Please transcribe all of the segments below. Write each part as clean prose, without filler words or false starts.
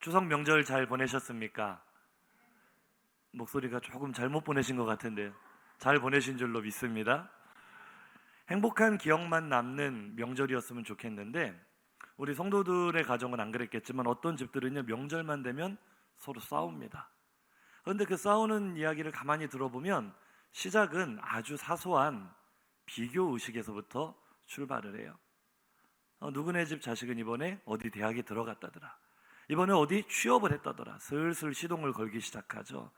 추석 명절 잘 보내셨습니까? 목소리가 조금 잘못 보내신 것 같은데요. 잘 보내신 줄로 믿습니다. 행복한 기억만 남는 명절이었으면 좋겠는데 우리 성도들의 가정은 안 그랬겠지만 어떤 집들은요, 명절만 되면 서로 싸웁니다. 그런데 그 싸우는 이야기를 가만히 들어보면 시작은 아주 사소한 비교 의식에서부터 출발을 해요. 누구네 집 자식은 이번에 어디 대학에 들어갔다더라, 이번에 어디 취업을 했다더라. 슬슬 시동을 걸기 시작하죠.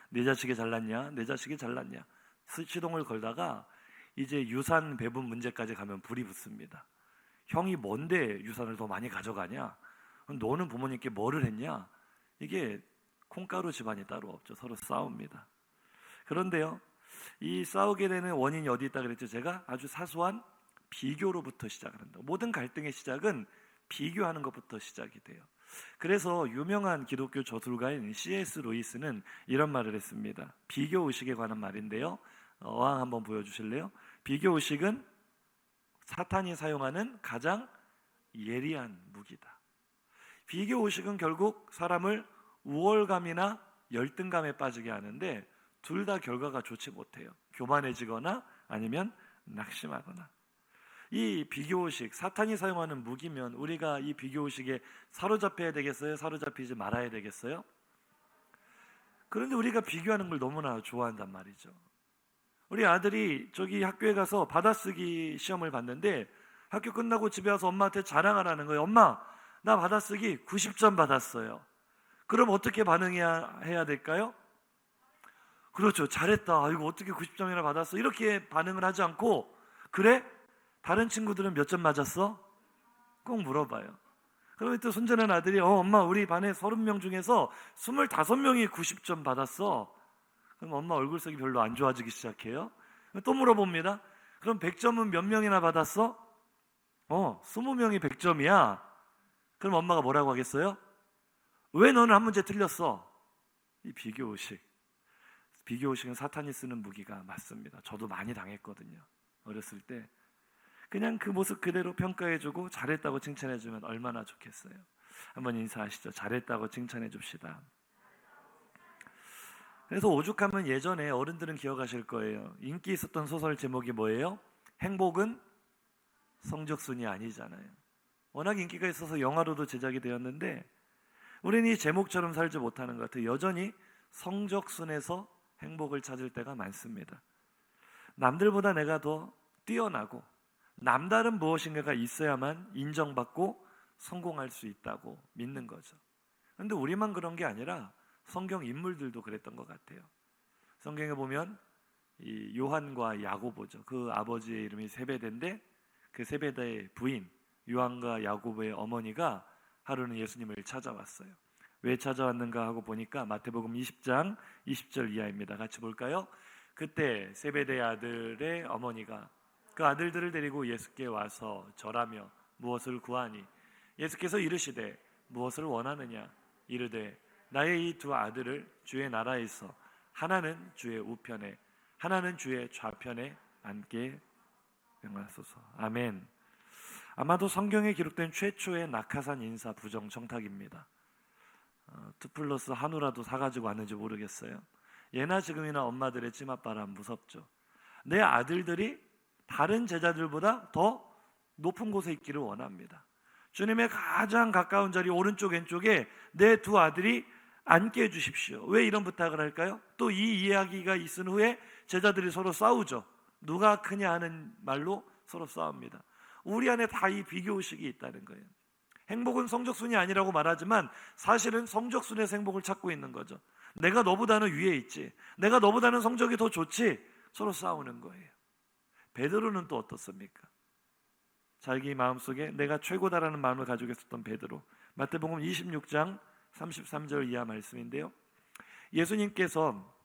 내 자식이 잘났냐, 내 자식이 잘났냐, 시동을 걸다가 이제 유산 배분 문제까지 가면 불이 붙습니다. 형이 뭔데 유산을 더 많이 가져가냐, 너는 부모님께 뭐를 했냐. 이게 콩가루 집안이 따로 없죠. 서로 싸웁니다. 그런데요, 이 싸우게 되는 원인이 어디 있다 그랬죠? 제가 아주 사소한 비교로부터 시작을 한다. 모든 갈등의 시작은 비교하는 것부터 시작이 돼요. 그래서 유명한 기독교 저술가인 C.S. 루이스는 이런 말을 했습니다. 비교 의식에 관한 말인데요, 어항 한번 보여주실래요? 비교 의식은 사탄이 사용하는 가장 예리한 무기다. 비교 의식은 결국 사람을 우월감이나 열등감에 빠지게 하는데 둘 다 결과가 좋지 못해요. 교만해지거나 아니면 낙심하거나. 이 비교의식, 사탄이 사용하는 무기면 우리가 이 비교의식에 사로잡혀야 되겠어요? 사로잡히지 말아야 되겠어요? 그런데 우리가 비교하는 걸 너무나 좋아한단 말이죠. 우리 아들이 저기 학교에 가서 받아쓰기 시험을 봤는데 학교 끝나고 집에 와서 엄마한테 자랑을 하는 거예요. 엄마, 나 받아쓰기 90점 받았어요. 그럼 어떻게 반응해야 될까요? 그렇죠. 잘했다. 아이고, 어떻게 90점이나 받았어? 이렇게 반응을 하지 않고, 그래? 다른 친구들은 몇 점 맞았어? 꼭 물어봐요. 그러면 또 손자는 아들이 엄마, 우리 반에 30명 중에서 25명이 90점 받았어. 그럼 엄마 얼굴색이 별로 안 좋아지기 시작해요. 또 물어봅니다. 그럼 100점은 몇 명이나 받았어? 20명이 100점이야. 그럼 엄마가 뭐라고 하겠어요? 왜 너는 한 문제 틀렸어? 이 비교의식. 비교의식은 사탄이 쓰는 무기가 맞습니다. 저도 많이 당했거든요. 어렸을 때 그냥 그 모습 그대로 평가해주고 잘했다고 칭찬해주면 얼마나 좋겠어요. 한번 인사하시죠. 잘했다고 칭찬해 줍시다. 그래서 오죽하면 예전에 어른들은 기억하실 거예요. 인기 있었던 소설 제목이 뭐예요? 행복은 성적순이 아니잖아요. 워낙 인기가 있어서 영화로도 제작이 되었는데 우리는 이 제목처럼 살지 못하는 것 같아요. 여전히 성적순에서 행복을 찾을 때가 많습니다. 남들보다 내가 더 뛰어나고 남다른 무엇인가가 있어야만 인정받고 성공할 수 있다고 믿는 거죠. 그런데 우리만 그런 게 아니라 성경 인물들도 그랬던 것 같아요. 성경에 보면 이 요한과 야고보죠. 그 아버지의 이름이 세베대인데 그 세베대의 부인 요한과 야고보의 어머니가 하루는 예수님을 찾아왔어요. 왜 찾아왔는가 하고 보니까 마태복음 20장 20절 이하입니다. 같이 볼까요? 그때 세베대의 아들의 어머니가 그 아들들을 데리고 예수께 와서 절하며 무엇을 구하니? 예수께서 이르시되 무엇을 원하느냐? 이르되 나의 이 두 아들을 주의 나라에서 하나는 주의 우편에 하나는 주의 좌편에 앉게 명하소서. 아멘. 아마도 성경에 기록된 최초의 낙하산 인사 부정 청탁입니다. 2+ 한우라도 사가지고 왔는지 모르겠어요. 예나 지금이나 엄마들의 찜맛바람 무섭죠. 내 아들들이 다른 제자들보다 더 높은 곳에 있기를 원합니다. 주님의 가장 가까운 자리 오른쪽 왼쪽에 내 두 아들이 앉게 해주십시오. 왜 이런 부탁을 할까요? 또 이 이야기가 있은 후에 제자들이 서로 싸우죠. 누가 크냐 하는 말로 서로 싸웁니다. 우리 안에 다 이 비교의식이 있다는 거예요. 행복은 성적순이 아니라고 말하지만 사실은 성적순에서 행복을 찾고 있는 거죠. 내가 너보다는 위에 있지, 내가 너보다는 성적이 더 좋지, 서로 싸우는 거예요. 베드로는 또 어떻습니까? 자기 마음속에 내가 최고다라는 마음을 가지고 있었던 베드로. 마태복음 26장 33절 이하 말씀인데요, 예수님께서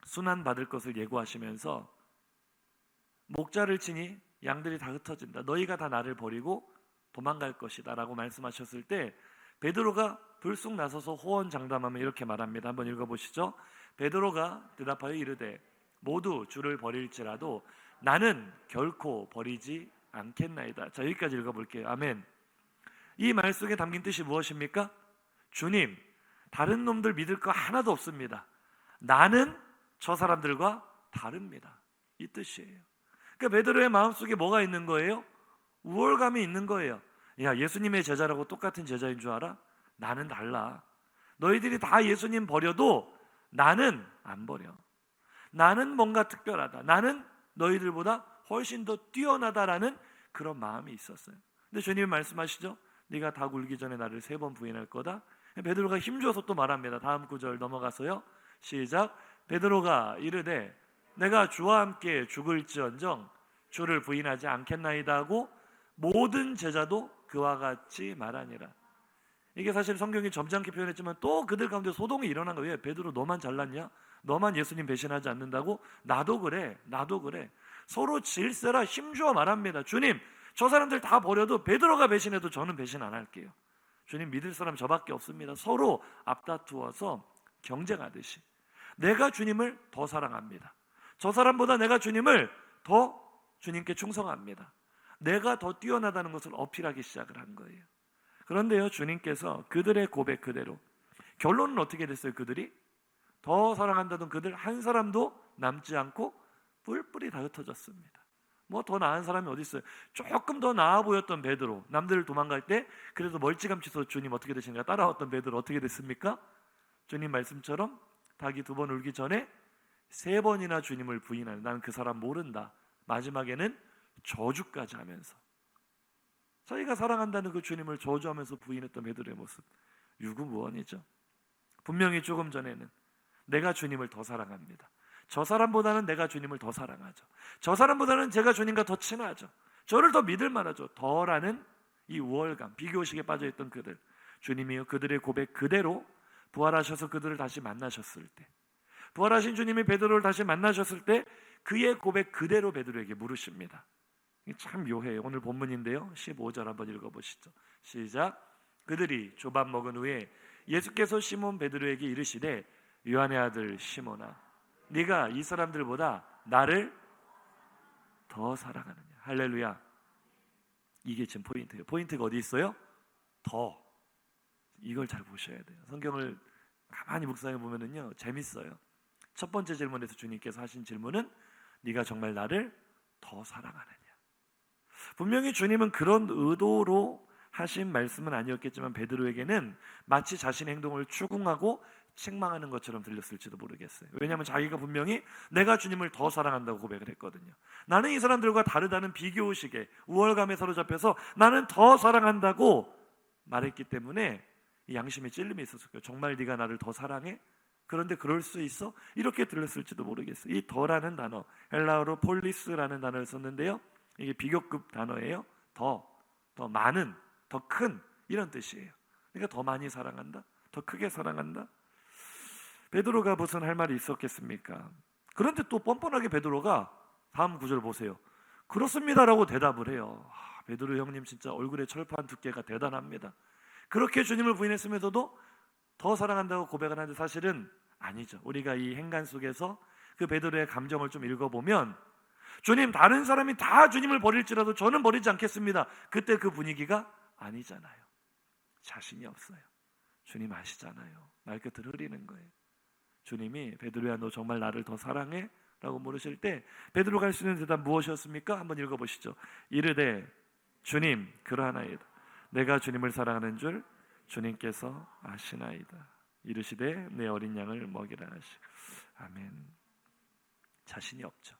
순환 받을 것을 예고하시면서 목자를 치니 양들이 다 흩어진다. 너희가 다 나를 버리고 도망갈 것이다 라고 말씀하셨을 때 베드로가 불쑥 나서서 호언장담하면 이렇게 말합니다. 한번 읽어보시죠. 베드로가 대답하여 이르되 모두 주를 버릴지라도 나는 결코 버리지 않겠나이다. 자, 여기까지 읽어볼게요. 아멘. 이 말 속에 담긴 뜻이 무엇입니까? 주님, 다른 놈들 믿을 거 하나도 없습니다. 나는 저 사람들과 다릅니다. 이 뜻이에요. 그러니까 베드로의 마음속에 뭐가 있는 거예요? 우월감이 있는 거예요. 야, 예수님의 제자라고 똑같은 제자인 줄 알아? 나는 달라. 너희들이 다 예수님 버려도 나는 안 버려. 나는 뭔가 특별하다. 나는 너희들보다 훨씬 더 뛰어나다라는 그런 마음이 있었어요. 근데 주님이 말씀하시죠. 네가 다 굴기 전에 나를 3번 부인할 거다. 베드로가 힘줘서 또 말합니다. 다음 구절 넘어가서요. 시작. 베드로가 이르되 내가 주와 함께 죽을지언정 주를 부인하지 않겠나이다 하고 모든 제자도 그와 같이 말하니라. 이게 사실 성경이 점잖게 표현했지만 또 그들 가운데 소동이 일어난 거예요. 왜? 베드로 너만 잘났냐? 너만 예수님 배신하지 않는다고? 나도 그래. 나도 그래. 서로 질세라 힘주어 말합니다. 주님, 저 사람들 다 버려도 베드로가 배신해도 저는 배신 안 할게요. 주님, 믿을 사람 저밖에 없습니다. 서로 앞다투어서 경쟁하듯이 내가 주님을 더 사랑합니다. 저 사람보다 내가 주님을 더 주님께 충성합니다. 내가 더 뛰어나다는 것을 어필하기 시작을 한 거예요. 그런데요, 주님께서 그들의 고백 그대로, 결론은 어떻게 됐어요? 그들이 더 사랑한다던 그들 한 사람도 남지 않고 뿔뿔이 다 흩어졌습니다. 뭐 더 나은 사람이 어디 있어요? 조금 더 나아 보였던 베드로, 남들 도망갈 때 그래도 멀찌감치서 주님 어떻게 되시는가 따라왔던 베드로 어떻게 됐습니까? 주님 말씀처럼 닭이 2번 울기 전에 3번이나 주님을 부인하는, 나는 그 사람 모른다. 마지막에는 저주까지 하면서, 자기가 사랑한다는 그 주님을 저주하면서 부인했던 베드로의 모습, 유구무원이죠. 분명히 조금 전에는 내가 주님을 더 사랑합니다. 저 사람보다는 내가 주님을 더 사랑하죠. 저 사람보다는 제가 주님과 더 친하죠. 저를 더 믿을 만하죠. 더라는 이 우월감, 비교의식에 빠져있던 그들, 주님이요 그들의 고백 그대로 부활하셔서 그들을 다시 만나셨을 때, 부활하신 주님이 베드로를 다시 만나셨을 때 그의 고백 그대로 베드로에게 물으십니다. 참 묘해요. 오늘 본문인데요, 15절 한번 읽어보시죠. 시작. 그들이 조밥 먹은 후에 예수께서 시몬 베드로에게 이르시되 요한의 아들 시몬아, 네가 이 사람들보다 나를 더 사랑하느냐. 할렐루야. 이게 지금 포인트예요. 포인트가 어디 있어요? 더. 이걸 잘 보셔야 돼요. 성경을 가만히 묵상해 보면은요, 재밌어요. 첫 번째 질문에서 주님께서 하신 질문은 네가 정말 나를 더 사랑하느냐. 분명히 주님은 그런 의도로 하신 말씀은 아니었겠지만 베드로에게는 마치 자신의 행동을 추궁하고 책망하는 것처럼 들렸을지도 모르겠어요. 왜냐하면 자기가 분명히 내가 주님을 더 사랑한다고 고백을 했거든요. 나는 이 사람들과 다르다는 비교의식에, 우월감에 사로잡혀서 나는 더 사랑한다고 말했기 때문에 이 양심의 찔림이 있었을 거예요. 정말 네가 나를 더 사랑해? 그런데 그럴 수 있어? 이렇게 들렸을지도 모르겠어요. 이 더라는 단어, 헬라어로 폴리스라는 단어를 썼는데요, 이게 비교급 단어예요. 더 많은, 더 큰, 이런 뜻이에요. 그러니까 더 많이 사랑한다, 더 크게 사랑한다. 베드로가 무슨 할 말이 있었겠습니까? 그런데 또 뻔뻔하게 베드로가 다음 구절 보세요. 그렇습니다라고 대답을 해요. 베드로 형님 진짜 얼굴에 철판 두께가 대단합니다. 그렇게 주님을 부인했으면서도 더 사랑한다고 고백을 하는데 사실은 아니죠. 우리가 이 행간 속에서 그 베드로의 감정을 좀 읽어보면, 주님, 다른 사람이 다 주님을 버릴지라도 저는 버리지 않겠습니다. 그때 그 분위기가 아니잖아요. 자신이 없어요. 주님 아시잖아요. 말끝을 흐리는 거예요. 주님이 베드로야, 너 정말 나를 더 사랑해? 라고 물으실 때 베드로가 할 수 있는 대답 무엇이었습니까? 한번 읽어보시죠. 이르되 주님, 그러하나이다. 내가 주님을 사랑하는 줄 주님께서 아시나이다. 이르시되 내 어린 양을 먹이라 하시고. 아멘. 자신이 없죠.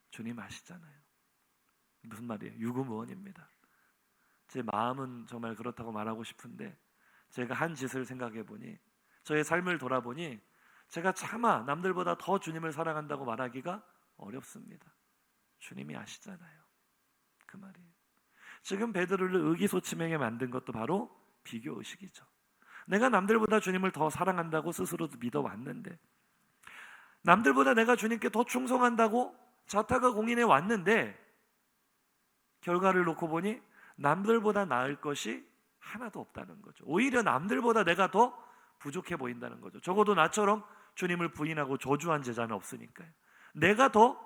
주님 아시잖아요. 무슨 말이에요? 유구무원입니다. 제 마음은 정말 그렇다고 말하고 싶은데 제가 한 짓을 생각해 보니, 저의 삶을 돌아보니 제가 차마 남들보다 더 주님을 사랑한다고 말하기가 어렵습니다. 주님이 아시잖아요. 그 말이에요. 지금 베드로를 의기소침하게 만든 것도 바로 비교의식이죠. 내가 남들보다 주님을 더 사랑한다고 스스로도 믿어왔는데, 남들보다 내가 주님께 더 충성한다고 자타가 공인해 왔는데, 결과를 놓고 보니 남들보다 나을 것이 하나도 없다는 거죠. 오히려 남들보다 내가 더 부족해 보인다는 거죠. 적어도 나처럼 주님을 부인하고 저주한 제자는 없으니까요. 내가 더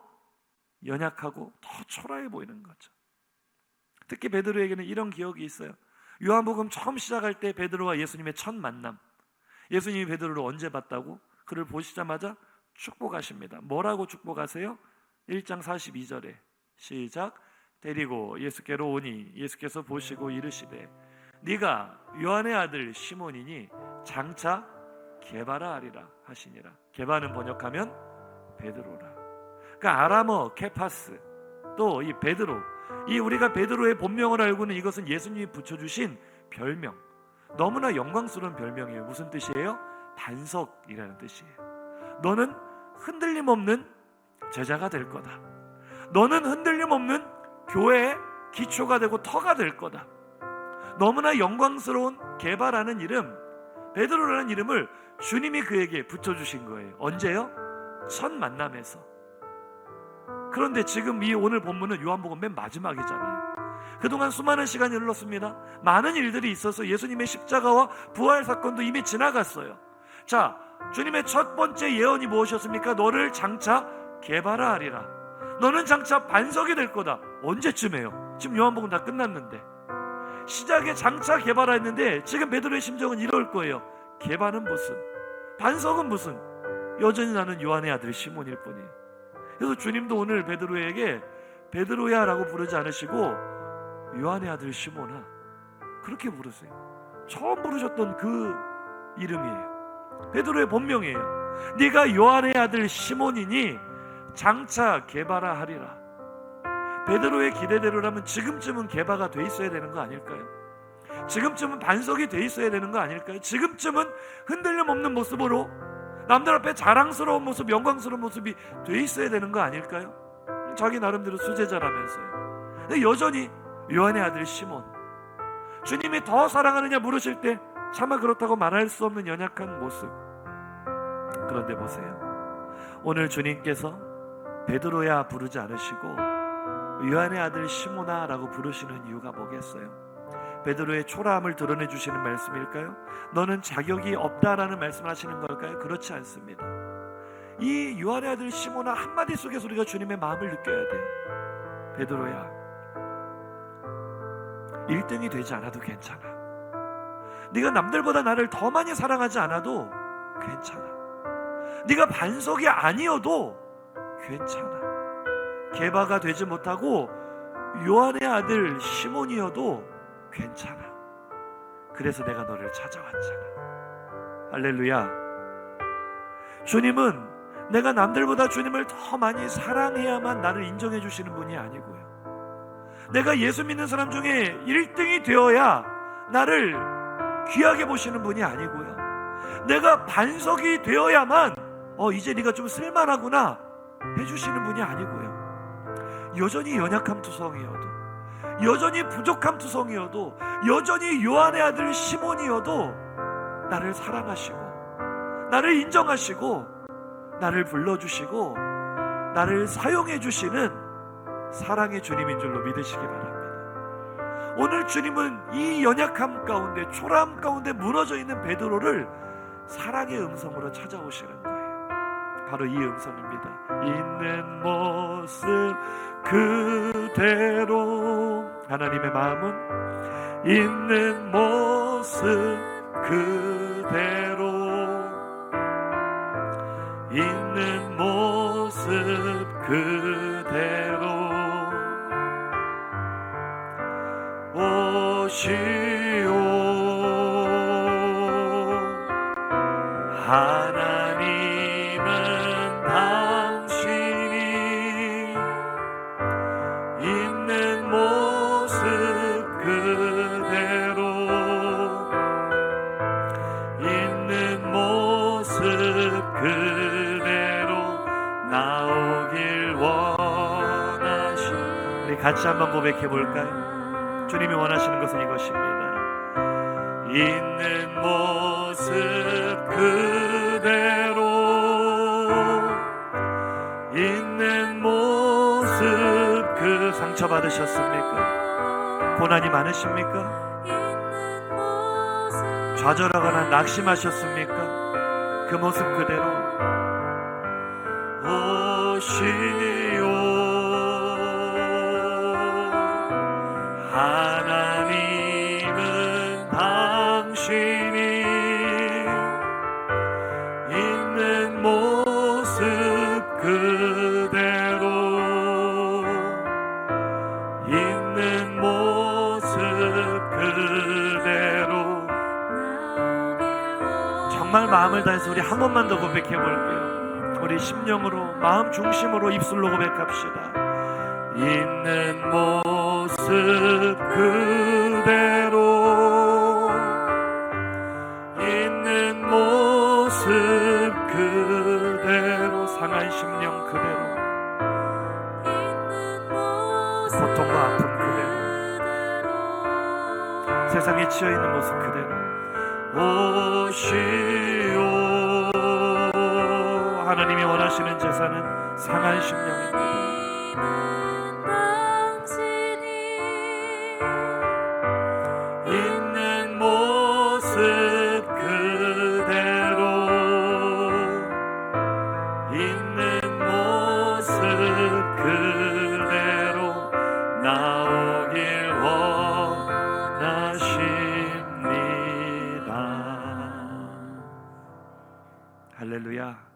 연약하고 더 초라해 보이는 거죠. 특히 베드로에게는 이런 기억이 있어요. 요한복음 처음 시작할 때 베드로와 예수님의 첫 만남, 예수님이 베드로를 언제 봤다고? 그를 보시자마자 축복하십니다. 뭐라고 축복하세요? 1장 42절에 시작. 데리고 예수께로 오니 예수께서 보시고 이르시되 네가 요한의 아들 시몬이니 장차 게바라 하리라 하시니라. 게바는 번역하면 베드로라. 그러니까 아람어 케파스, 또 이 베드로, 이 우리가 베드로의 본명을 알고는 이것은 예수님이 붙여주신 별명, 너무나 영광스러운 별명이에요. 무슨 뜻이에요? 반석이라는 뜻이에요. 너는 흔들림 없는 제자가 될 거다. 너는 흔들림 없는 교회의 기초가 되고 터가 될 거다. 너무나 영광스러운 게바라는 이름, 베드로라는 이름을 주님이 그에게 붙여주신 거예요. 언제요? 첫 만남에서. 그런데 지금 이 오늘 본문은 요한복음 맨 마지막이잖아요. 그동안 수많은 시간이 흘렀습니다. 많은 일들이 있어서 예수님의 십자가와 부활 사건도 이미 지나갔어요. 자, 주님의 첫 번째 예언이 무엇이었습니까? 너를 장차 게바라 하리라. 너는 장차 반석이 될 거다. 언제쯤에요? 지금 요한복음 다 끝났는데. 시작에 장차 게바라 했는데 지금 베드로의 심정은 이럴 거예요. 게바는 무슨, 반석은 무슨, 여전히 나는 요한의 아들 시몬일 뿐이에요. 그래서 주님도 오늘 베드로에게 베드로야 라고 부르지 않으시고 요한의 아들 시몬아 그렇게 부르세요. 처음 부르셨던 그 이름이에요. 베드로의 본명이에요. 네가 요한의 아들 시몬이니 장차 게바라 하리라. 베드로의 기대대로라면 지금쯤은 게바가 돼 있어야 되는 거 아닐까요? 지금쯤은 반석이 돼 있어야 되는 거 아닐까요? 지금쯤은 흔들림 없는 모습으로 남들 앞에 자랑스러운 모습, 영광스러운 모습이 돼 있어야 되는 거 아닐까요? 자기 나름대로 수제자라면서요. 근데 여전히 요한의 아들 시몬, 주님이 더 사랑하느냐 물으실 때 차마 그렇다고 말할 수 없는 연약한 모습. 그런데 보세요, 오늘 주님께서 베드로야 부르지 않으시고 요한의 아들 시몬아 라고 부르시는 이유가 뭐겠어요? 베드로의 초라함을 드러내 주시는 말씀일까요? 너는 자격이 없다라는 말씀을 하시는 걸까요? 그렇지 않습니다. 이 요한의 아들 시몬아 한마디 속에서 우리가 주님의 마음을 느껴야 돼요. 베드로야, 1등이 되지 않아도 괜찮아. 네가 남들보다 나를 더 많이 사랑하지 않아도 괜찮아. 네가 반석이 아니어도 괜찮아. 게바가 되지 못하고 요한의 아들 시몬이어도 괜찮아. 그래서 내가 너를 찾아왔잖아. 할렐루야. 주님은 내가 남들보다 주님을 더 많이 사랑해야만 나를 인정해 주시는 분이 아니고요, 내가 예수 믿는 사람 중에 1등이 되어야 나를 귀하게 보시는 분이 아니고요, 내가 반석이 되어야만 이제 네가 좀 쓸만하구나 해주시는 분이 아니고요, 여전히 연약함 투성이어도, 여전히 부족함 투성이어도, 여전히 요한의 아들 시몬이어도 나를 사랑하시고 나를 인정하시고 나를 불러주시고 나를 사용해 주시는 사랑의 주님인 줄로 믿으시기 바랍니다. 오늘 주님은 이 연약함 가운데, 초라함 가운데 무너져 있는 베드로를 사랑의 음성으로 찾아오시는 거예요. 바로 이 음성입니다. 있는 모습 그대로. 하나님의 마음은 있는 모습 그대로, 있는 모습 그대로 오시오. 하나님은 당신이 있는 모습 그대로, 있는 모습 그대로 나오길 원하시. 우리 같이 한번 고백해 볼까요? 주님이 원하시는 것은 이것입니다. 있는 모습 그대로, 있는 모습 그 상처받으셨습니까? 고난이 많으십니까? 좌절하거나 낙심하셨습니까? 그 모습 그대로 오시오. 하나님은 정말 마음을 다해서 우리 한 번만 더 고백해 볼게요. 우리 심령으로, 마음 중심으로 입술로 고백합시다. 있는 모습 그대로, 있는 모습 그대로, 상한 심령 그대로, 고통과 아픔 그대로, 세상에 치여있는 모습 그대로 오시오. 하나님이 원하시는 제사는 상한 심령입니다. 있는 모습 그대로, 있는 모습 그대로 나오길 원하십니다. 할렐루야.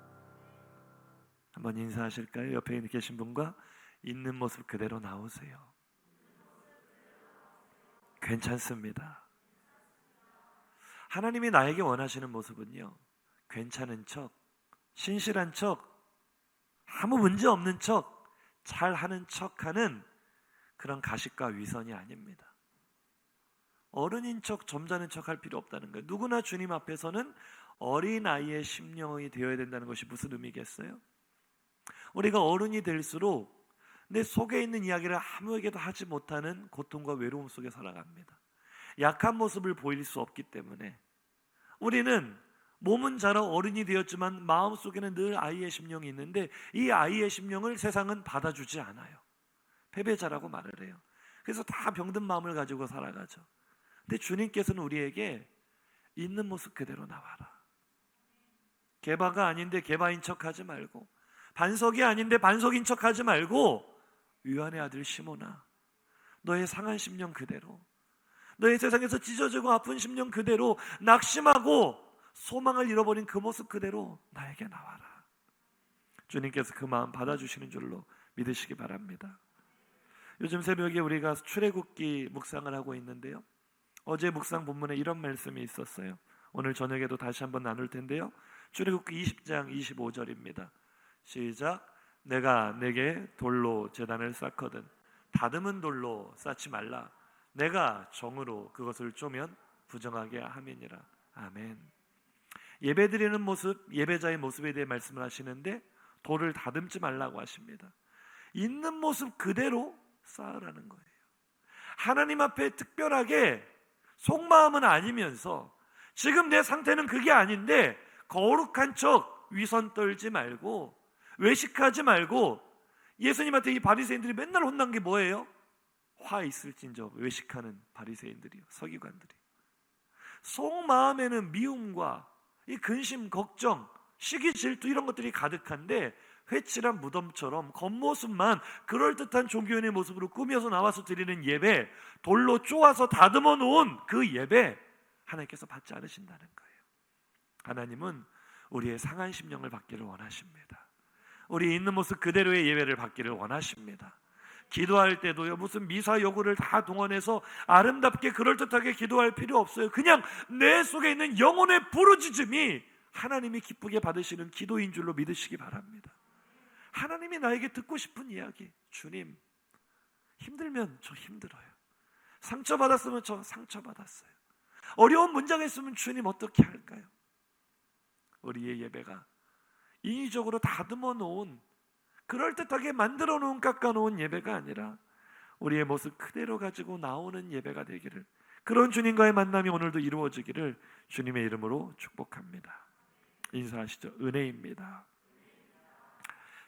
한번 인사하실까요? 옆에 계신 분과 있는 모습 그대로 나오세요. 괜찮습니다. 하나님이 나에게 원하시는 모습은요, 괜찮은 척, 신실한 척, 아무 문제 없는 척, 잘하는 척하는 그런 가식과 위선이 아닙니다. 어른인 척, 점잖은 척 할 필요 없다는 거예요. 누구나 주님 앞에서는 어린아이의 심령이 되어야 된다는 것이 무슨 의미겠어요? 우리가 어른이 될수록 내 속에 있는 이야기를 아무에게도 하지 못하는 고통과 외로움 속에 살아갑니다. 약한 모습을 보일 수 없기 때문에 우리는 몸은 자라 어른이 되었지만 마음속에는 늘 아이의 심령이 있는데, 이 아이의 심령을 세상은 받아주지 않아요. 패배자라고 말을 해요. 그래서 다 병든 마음을 가지고 살아가죠. 근데 주님께서는 우리에게 있는 모습 그대로 나와라. 개바가 아닌데 개바인 척하지 말고, 반석이 아닌데 반석인 척하지 말고, 유한의 아들 시몬아, 너의 상한 심령 그대로, 너의 세상에서 찢어지고 아픈 심령 그대로, 낙심하고 소망을 잃어버린 그 모습 그대로 나에게 나와라. 주님께서 그 마음 받아주시는 줄로 믿으시기 바랍니다. 요즘 새벽에 우리가 출애굽기 묵상을 하고 있는데요, 어제 묵상 본문에 이런 말씀이 있었어요. 오늘 저녁에도 다시 한번 나눌 텐데요, 출애굽기 20장 25절입니다. 시작. 내가 내게 돌로 제단을 쌓거든 다듬은 돌로 쌓지 말라. 내가 정으로 그것을 쪼면 부정하게 함이니라. 아멘. 예배드리는 모습, 예배자의 모습에 대해 말씀을 하시는데 돌을 다듬지 말라고 하십니다. 있는 모습 그대로 쌓으라는 거예요. 하나님 앞에 특별하게 속마음은 아니면서 지금 내 상태는 그게 아닌데 거룩한 척 위선 떨지 말고, 외식하지 말고. 예수님한테 이 바리새인들이 맨날 혼난 게 뭐예요? 화 있을진저 외식하는 바리새인들이요, 서기관들이. 속마음에는 미움과 이 근심, 걱정, 시기, 질투 이런 것들이 가득한데 회칠한 무덤처럼 겉모습만 그럴듯한 종교인의 모습으로 꾸며서 나와서 드리는 예배, 돌로 쪼아서 다듬어 놓은 그 예배, 하나님께서 받지 않으신다는 거예요. 하나님은 우리의 상한 심령을 받기를 원하십니다. 우리 있는 모습 그대로의 예배를 받기를 원하십니다. 기도할 때도요, 무슨 미사 여구를 다 동원해서 아름답게 그럴듯하게 기도할 필요 없어요. 그냥 내 속에 있는 영혼의 부르짖음이 하나님이 기쁘게 받으시는 기도인 줄로 믿으시기 바랍니다. 하나님이 나에게 듣고 싶은 이야기, 주님, 힘들면 저 힘들어요. 상처받았으면 저 상처받았어요. 어려운 문제가 있으면 주님 어떻게 할까요? 우리의 예배가 인위적으로 다듬어 놓은, 그럴듯하게 만들어 놓은, 깎아 놓은 예배가 아니라 우리의 모습 그대로 가지고 나오는 예배가 되기를, 그런 주님과의 만남이 오늘도 이루어지기를 주님의 이름으로 축복합니다. 인사하시죠. 은혜입니다.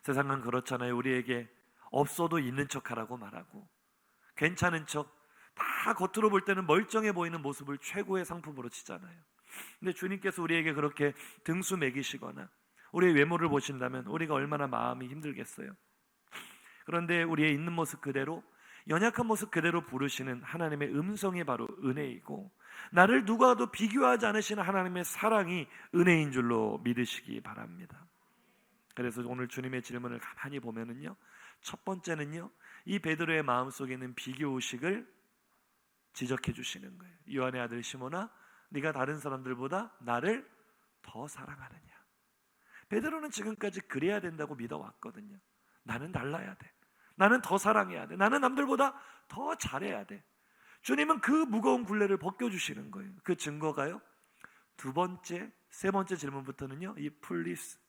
세상은 그렇잖아요. 우리에게 없어도 있는 척하라고 말하고, 괜찮은 척, 다 겉으로 볼 때는 멀쩡해 보이는 모습을 최고의 상품으로 치잖아요. 근데 주님께서 우리에게 그렇게 등수 매기시거나 우리의 외모를 보신다면 우리가 얼마나 마음이 힘들겠어요. 그런데 우리의 있는 모습 그대로, 연약한 모습 그대로 부르시는 하나님의 음성이 바로 은혜이고, 나를 누구와도 비교하지 않으시는 하나님의 사랑이 은혜인 줄로 믿으시기 바랍니다. 그래서 오늘 주님의 질문을 가만히 보면은요, 첫 번째는요, 이 베드로의 마음속에 있는 비교의식을 지적해 주시는 거예요. 요한의 아들 시몬아, 네가 다른 사람들보다 나를 더 사랑하느냐? 베드로는 지금까지 그래야 된다고 믿어왔거든요. 나는 달라야 돼. 나는 더 사랑해야 돼. 나는 남들보다 더 잘해야 돼. 주님은 그 무거운 굴레를 벗겨주시는 거예요. 그 증거가요, 두 번째, 세 번째 질문부터는요, 이 플리스,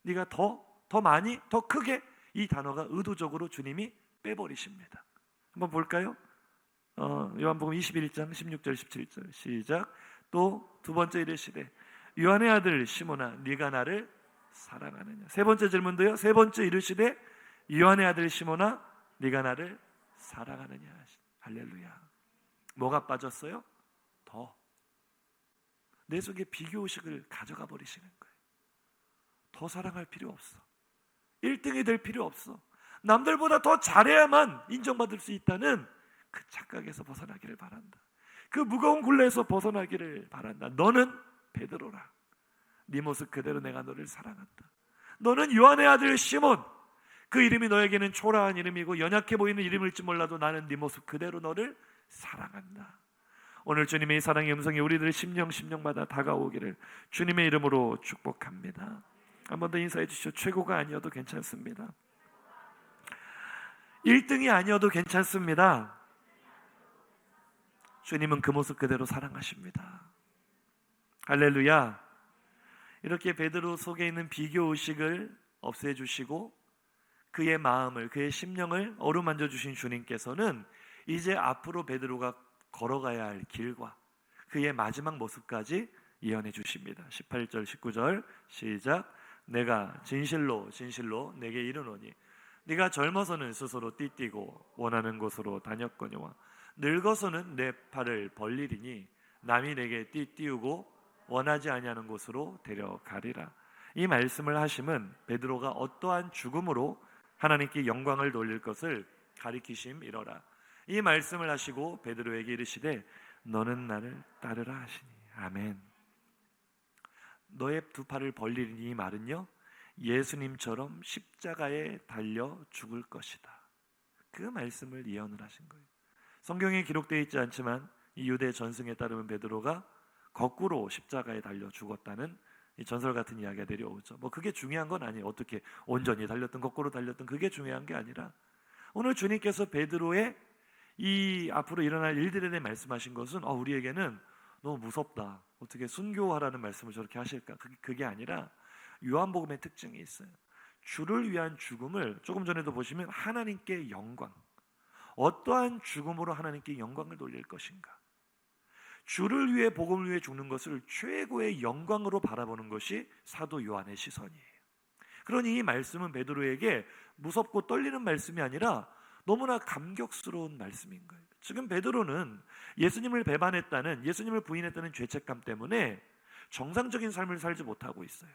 네가 더 많이, 더 크게, 이 단어가 의도적으로 주님이 빼버리십니다. 한번 볼까요? 요한복음 21장 16절 17절 시작. 또 두 번째 이르시되 요한의 아들 시몬아 네가 나를 사랑하느냐. 세 번째 질문도요, 세 번째 이르시되 요한의 아들 시몬아 네가 나를 사랑하느냐. 할렐루야. 뭐가 빠졌어요? 더. 내 속에 비교의식을 가져가 버리시는 거예요. 더 사랑할 필요 없어. 1등이 될 필요 없어. 남들보다 더 잘해야만 인정받을 수 있다는 그 착각에서 벗어나기를 바란다. 그 무거운 굴레에서 벗어나기를 바란다. 너는 베드로라. 네 모습 그대로 내가 너를 사랑한다. 너는 요한의 아들 시몬. 그 이름이 너에게는 초라한 이름이고 연약해 보이는 이름일지 몰라도 나는 네 모습 그대로 너를 사랑한다. 오늘 주님의 사랑의 음성이 우리들 심령마다 다가오기를 주님의 이름으로 축복합니다. 한 번 더 인사해 주시죠. 최고가 아니어도 괜찮습니다. 1등이 아니어도 괜찮습니다. 주님은 그 모습 그대로 사랑하십니다. 할렐루야. 이렇게 베드로 속에 있는 비교의식을 없애주시고 그의 마음을, 그의 심령을 어루만져 주신 주님께서는 이제 앞으로 베드로가 걸어가야 할 길과 그의 마지막 모습까지 예언해 주십니다. 18절 19절 시작. 내가 진실로 내게 이르노니 네가 젊어서는 스스로 띠띠고 원하는 곳으로 다녔거니와 늙어서는 내 팔을 벌리리니 남이 내게 띠띠우고 원하지 아니하는 곳으로 데려가리라. 이 말씀을 하심은 베드로가 어떠한 죽음으로 하나님께 영광을 돌릴 것을 가리키심이러라. 이 말씀을 하시고 베드로에게 이르시되 너는 나를 따르라 하시니. 아멘. 너의 두 팔을 벌리리니 이 말은요, 예수님처럼 십자가에 달려 죽을 것이다. 그 말씀을 예언을 하신 거예요. 성경에 기록되어 있지 않지만 이 유대 전승에 따르면 베드로가 거꾸로 십자가에 달려 죽었다는 이 전설 같은 이야기가 내려오죠. 그게 중요한 건 아니에요. 어떻게 온전히 달렸든 거꾸로 달렸든 그게 중요한 게 아니라 오늘 주님께서 베드로의 이 앞으로 일어날 일들에 대해 말씀하신 것은 우리에게는 너무 무섭다. 어떻게 순교하라는 말씀을 저렇게 하실까? 그게 아니라 요한복음의 특징이 있어요. 주를 위한 죽음을 조금 전에도 보시면 하나님께 영광, 어떠한 죽음으로 하나님께 영광을 돌릴 것인가? 주를 위해 복음을 위해 죽는 것을 최고의 영광으로 바라보는 것이 사도 요한의 시선이에요. 그러니 이 말씀은 베드로에게 무섭고 떨리는 말씀이 아니라 너무나 감격스러운 말씀인 거예요. 지금 베드로는 예수님을 배반했다는, 예수님을 부인했다는 죄책감 때문에 정상적인 삶을 살지 못하고 있어요.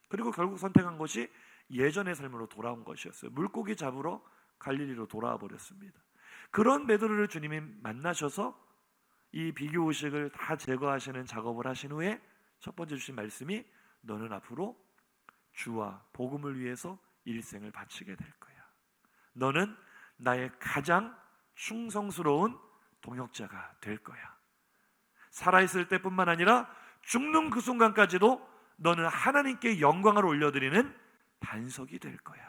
그리고 결국 선택한 것이 예전의 삶으로 돌아온 것이었어요. 물고기 잡으러 갈릴리로 돌아와 버렸습니다. 그런 베드로를 주님이 만나셔서 이 비교의식을 다 제거하시는 작업을 하신 후에 첫 번째 주신 말씀이 너는 앞으로 주와 복음을 위해서 일생을 바치게 될 거야. 너는 나의 가장 충성스러운 동역자가 될 거야. 살아있을 때뿐만 아니라 죽는 그 순간까지도 너는 하나님께 영광을 올려드리는 반석이 될 거야.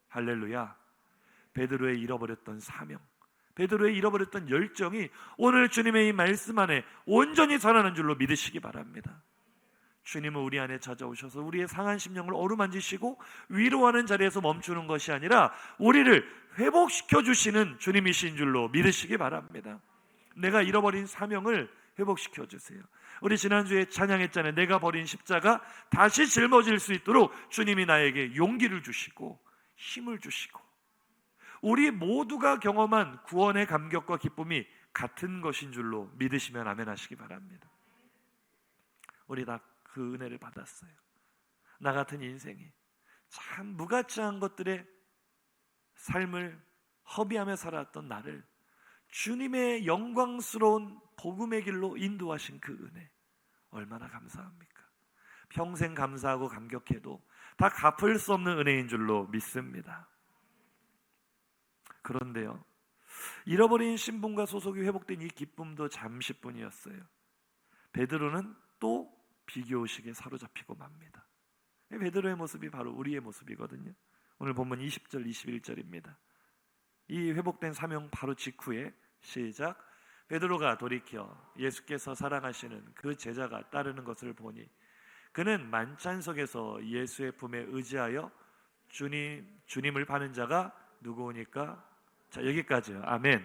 할렐루야. 베드로의 잃어버렸던 사명, 베드로의 잃어버렸던 열정이 오늘 주님의 이 말씀 안에 온전히 살아난 줄로 믿으시기 바랍니다. 주님은 우리 안에 찾아오셔서 우리의 상한 심령을 어루만지시고 위로하는 자리에서 멈추는 것이 아니라 우리를 회복시켜 주시는 주님이신 줄로 믿으시기 바랍니다. 내가 잃어버린 사명을 회복시켜 주세요. 우리 지난주에 찬양했잖아요. 내가 버린 십자가 다시 짊어질 수 있도록 주님이 나에게 용기를 주시고 힘을 주시고 우리 모두가 경험한 구원의 감격과 기쁨이 같은 것인 줄로 믿으시면 아멘 하시기 바랍니다. 우리 다 그 은혜를 받았어요. 나 같은 인생이 참 무가치한 것들의 삶을 허비하며 살았던 나를 주님의 영광스러운 복음의 길로 인도하신 그 은혜 얼마나 감사합니까? 평생 감사하고 감격해도 다 갚을 수 없는 은혜인 줄로 믿습니다. 그런데요, 잃어버린 신분과 소속이 회복된 이 기쁨도 잠시뿐이었어요. 베드로는 또 비교의식에 사로잡히고 맙니다. 베드로의 모습이 바로 우리의 모습이거든요. 오늘 본문 20절 21절입니다. 이 회복된 사명 바로 직후에 시작. 베드로가 돌이켜 예수께서 사랑하시는 그 제자가 따르는 것을 보니 그는 만찬 속에서 예수의 품에 의지하여 주님을 파는 자가 누구오니까. 자, 여기까지요. 아멘.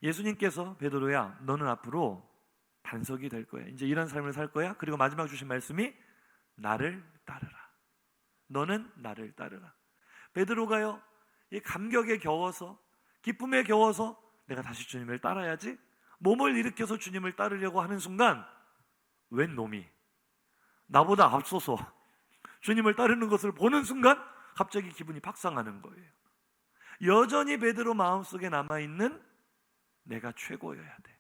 예수님께서 베드로야, 너는 앞으로 반석이 될 거야. 이제 이런 삶을 살 거야. 그리고 마지막 주신 말씀이 나를 따르라. 너는 나를 따르라. 베드로가요, 이 감격에 겨워서, 기쁨에 겨워서 내가 다시 주님을 따라야지, 몸을 일으켜서 주님을 따르려고 하는 순간 웬 놈이 나보다 앞서서 주님을 따르는 것을 보는 순간 갑자기 기분이 박상하는 거예요. 여전히 베드로 마음속에 남아있는 내가 최고여야 돼,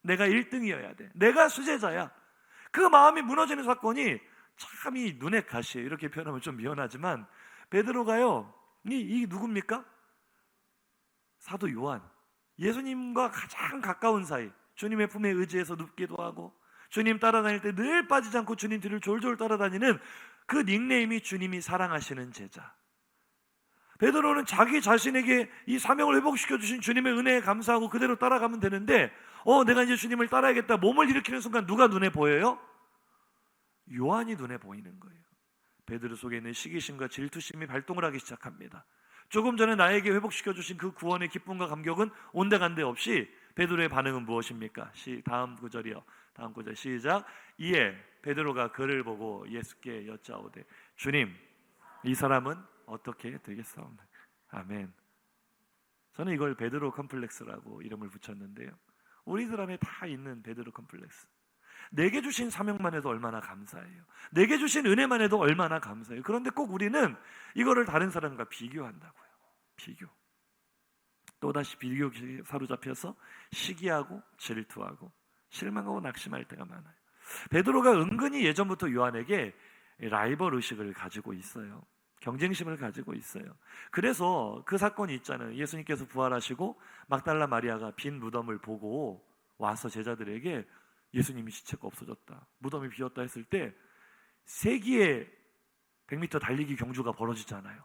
내가 1등이어야 돼, 내가 수제자야, 그 마음이 무너지는 사건이 참 이 눈에 가시예요. 이렇게 표현하면 좀 미안하지만 베드로가요, 이 누굽니까? 사도 요한, 예수님과 가장 가까운 사이, 주님의 품에 의지해서 눕기도 하고 주님 따라다닐 때 늘 빠지지 않고 주님 뒤를 졸졸 따라다니는 그 닉네임이 주님이 사랑하시는 제자. 베드로는 자기 자신에게 이 사명을 회복시켜 주신 주님의 은혜에 감사하고 그대로 따라가면 되는데, 내가 이제 주님을 따라야겠다, 몸을 일으키는 순간 누가 눈에 보여요? 요한이 눈에 보이는 거예요. 베드로 속에 있는 시기심과 질투심이 발동을 하기 시작합니다. 조금 전에 나에게 회복시켜 주신 그 구원의 기쁨과 감격은 온데간데 없이 베드로의 반응은 무엇입니까? 다음 구절이요. 다음 구절 시작. 이에 베드로가 그를 보고 예수께 여짜오되 주님, 이 사람은 어떻게 되겠사옵나이까? 아멘. 저는 이걸 베드로 컴플렉스라고 이름을 붙였는데요, 우리 사람에 다 있는 베드로 컴플렉스. 내게 주신 사명만 해도 얼마나 감사해요. 내게 주신 은혜만 해도 얼마나 감사해요. 그런데 꼭 우리는 이거를 다른 사람과 비교한다고요. 비교. 또다시 비교에 사로잡혀서 시기하고 질투하고 실망하고 낙심할 때가 많아요. 베드로가 은근히 예전부터 요한에게 라이벌 의식을 가지고 있어요. 경쟁심을 가지고 있어요. 그래서 그 사건이 있잖아요. 예수님께서 부활하시고 막달라 마리아가 빈 무덤을 보고 와서 제자들에게 예수님이 시체가 없어졌다, 무덤이 비었다 했을 때 세기의 100m 달리기 경주가 벌어지잖아요.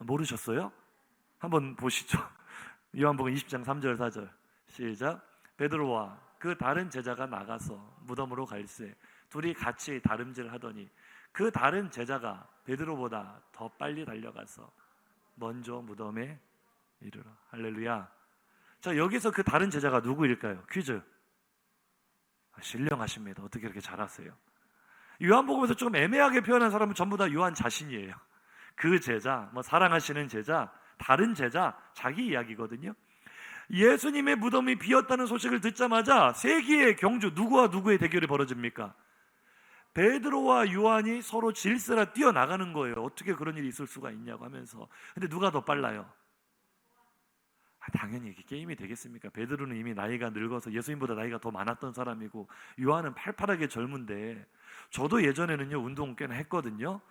모르셨어요? 한번 보시죠. 요한복음 20장 3절 4절 시작. 베드로와 그 다른 제자가 나가서 무덤으로 갈새 둘이 같이 다름질하더니 그 다른 제자가 베드로보다 더 빨리 달려가서 먼저 무덤에 이르러. 할렐루야. 자, 여기서 그 다른 제자가 누구일까요? 퀴즈. 신령하십니다. 어떻게 그렇게 잘하세요? 요한복음에서 조금 애매하게 표현한 사람은 전부 다 요한 자신이에요. 그 제자, 사랑하시는 제자, 다른 제자, 자기 이야기거든요. 예수님의 무덤이 비었다는 소식을 듣자마자 세기의 경주, 누구와 누구의 대결이 벌어집니까? 베드로와 요한이 서로 질세라 뛰어나가는 거예요. 어떻게 그런 일이 있을 수가 있냐고 하면서. 근데 누가 더 빨라요? 당연히 이게 게임이 되겠습니까? 베드로는 이미 나이가 늙어서 예수님보다 나이가 더 많았던 사람이고 요한은 팔팔하게 젊은데, 저도 예전에는요 운동 꽤나 했거든요.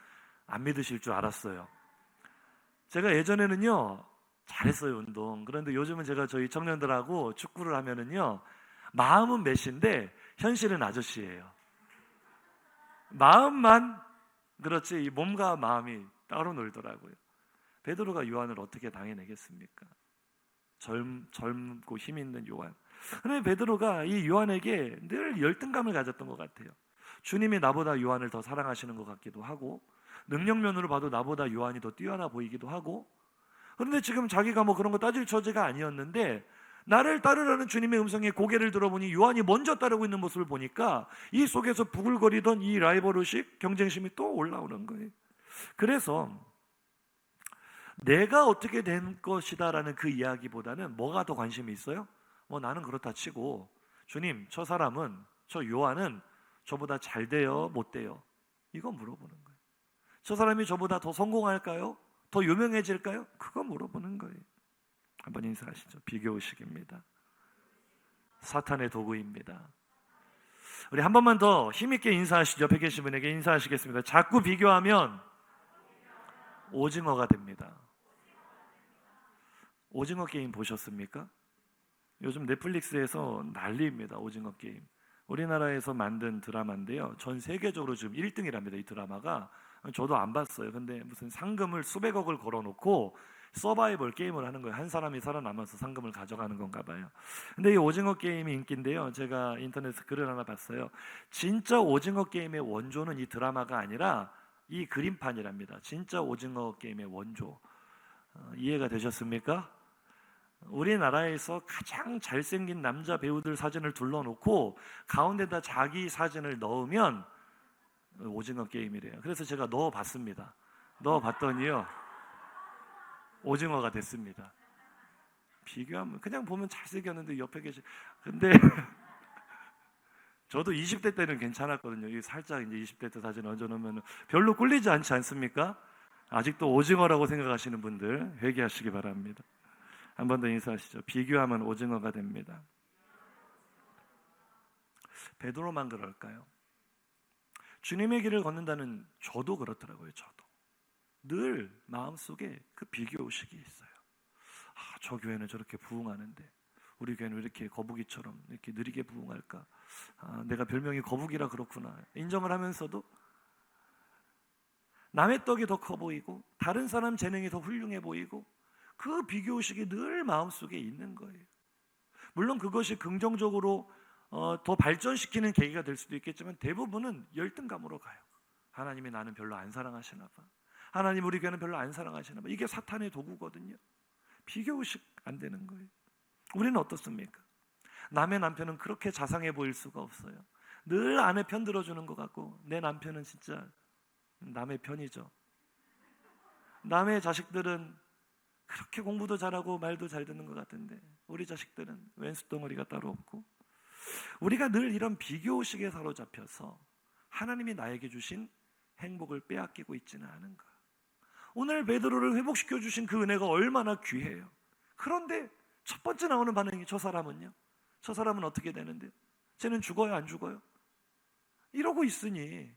안 믿으실 줄 알았어요. 제가 예전에는요 잘했어요, 운동. 그런데 요즘은 제가 저희 청년들하고 축구를 하면은요 마음은 메시인데 현실은 아저씨예요. 마음만 그렇지 이 몸과 마음이 따로 놀더라고요. 베드로가 요한을 어떻게 당해내겠습니까? 젊고 힘 있는 요한. 그런데 베드로가 이 요한에게 늘 열등감을 가졌던 것 같아요. 주님이 나보다 요한을 더 사랑하시는 것 같기도 하고, 능력면으로 봐도 나보다 요한이 더 뛰어나 보이기도 하고, 그런데 지금 자기가 그런 거 따질 처지가 아니었는데 나를 따르라는 주님의 음성에 고개를 들어보니 요한이 먼저 따르고 있는 모습을 보니까 이 속에서 부글거리던 이 라이벌의식, 경쟁심이 또 올라오는 거예요. 그래서 내가 어떻게 된 것이다라는 그 이야기보다는 뭐가 더 관심이 있어요? 나는 그렇다 치고 주님, 저 사람은, 저 요한은 저보다 잘 돼요, 못 돼요? 이거 물어보는 거예요. 저 사람이 저보다 더 성공할까요? 더 유명해질까요? 그거 물어보는 거예요. 한번 인사하시죠. 비교의식입니다. 사탄의 도구입니다. 우리 한 번만 더 힘있게 인사하시죠. 옆에 계신 분에게 인사하시겠습니다. 자꾸 비교하면 오징어가 됩니다. 오징어 게임 보셨습니까? 요즘 넷플릭스에서 난리입니다. 오징어 게임. 우리나라에서 만든 드라마인데요. 전 세계적으로 지금 1등이랍니다. 이 드라마가. 저도 안 봤어요. 근데 무슨 상금을 수백억을 걸어놓고 서바이벌 게임을 하는 거예요. 한 사람이 살아남아서 상금을 가져가는 건가 봐요. 근데 이 오징어 게임이 인기인데요. 제가 인터넷에 글을 하나 봤어요. 진짜 오징어 게임의 원조는 이 드라마가 아니라 이 그림판이랍니다. 진짜 오징어 게임의 원조. 이해가 되셨습니까? 우리나라에서 가장 잘생긴 남자 배우들 사진을 둘러놓고 가운데다 자기 사진을 넣으면 오징어 게임이래요. 그래서 제가 넣어봤습니다. 넣어봤더니요, 오징어가 됐습니다. 비교하면 그냥 보면 잘생겼는데 옆에 근데 저도 20대 때는 괜찮았거든요. 이 살짝 이제 20대 때 사진 얹어놓으면 별로 꿀리지 않지 않습니까? 아직도 오징어라고 생각하시는 분들 회개하시기 바랍니다. 한 번 더 인사하시죠. 비교하면 오징어가 됩니다. 베드로만 그럴까요? 주님의 길을 걷는다는 저도 그렇더라고요. 저도 늘 마음속에 그 비교의식이 있어요. 저 교회는 저렇게 부흥하는데 우리 교회는 왜 이렇게 거북이처럼 이렇게 느리게 부흥할까? 내가 별명이 거북이라 그렇구나. 인정을 하면서도 남의 떡이 더 커 보이고 다른 사람 재능이 더 훌륭해 보이고 그 비교의식이 늘 마음속에 있는 거예요. 물론 그것이 긍정적으로 더 발전시키는 계기가 될 수도 있겠지만 대부분은 열등감으로 가요. 하나님이 나는 별로 안 사랑하시나 봐. 하나님 우리 교회는 별로 안 사랑하시나 봐. 이게 사탄의 도구거든요. 비교의식 안 되는 거예요. 우리는 어떻습니까? 남의 남편은 그렇게 자상해 보일 수가 없어요. 늘 아내 편 들어주는 것 같고 내 남편은 진짜 남의 편이죠. 남의 자식들은 그렇게 공부도 잘하고 말도 잘 듣는 것 같은데 우리 자식들은 왼수덩어리가 따로 없고, 우리가 늘 이런 비교의식에 사로잡혀서 하나님이 나에게 주신 행복을 빼앗기고 있지는 않은가. 오늘 베드로를 회복시켜 주신 그 은혜가 얼마나 귀해요. 그런데 첫 번째 나오는 반응이 저 사람은요? 저 사람은 어떻게 되는데요? 쟤는 죽어요 안 죽어요? 이러고 있으니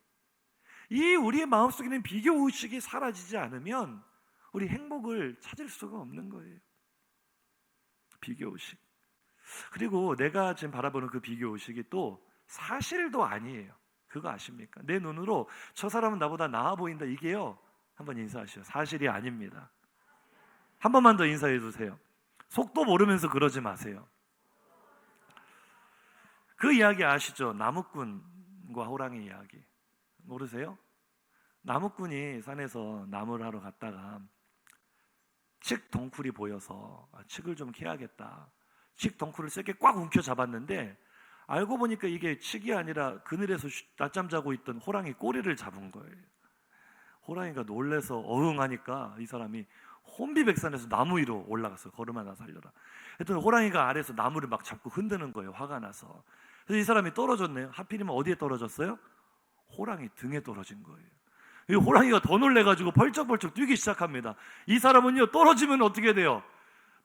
이 우리의 마음속에 있는 비교의식이 사라지지 않으면 우리 행복을 찾을 수가 없는 거예요. 비교의식. 그리고 내가 지금 바라보는 그 비교의식이 또 사실도 아니에요. 그거 아십니까? 내 눈으로 저 사람은 나보다 나아 보인다, 이게요, 한번 인사하시죠. 사실이 아닙니다. 한 번만 더 인사해 주세요. 속도 모르면서 그러지 마세요. 그 이야기 아시죠? 나무꾼과 호랑이 이야기 모르세요? 나무꾼이 산에서 나무를 하러 갔다가 칡 덩쿨이 보여서 칡을 좀 캐야겠다. 칡 덩쿨을 세게 꽉 움켜 잡았는데 알고 보니까 이게 칡이 아니라 그늘에서 낮잠 자고 있던 호랑이 꼬리를 잡은 거예요. 호랑이가 놀래서 어흥하니까 이 사람이 혼비백산에서 나무 위로 올라갔어요. 걸음 하나 살려라. 했더니 호랑이가 아래에서 나무를 막 잡고 흔드는 거예요. 화가 나서. 그래서 이 사람이 떨어졌네요. 하필이면 어디에 떨어졌어요? 호랑이 등에 떨어진 거예요. 이 호랑이가 더 놀래가지고 벌쩍벌쩍 뛰기 시작합니다. 이 사람은요, 떨어지면 어떻게 돼요?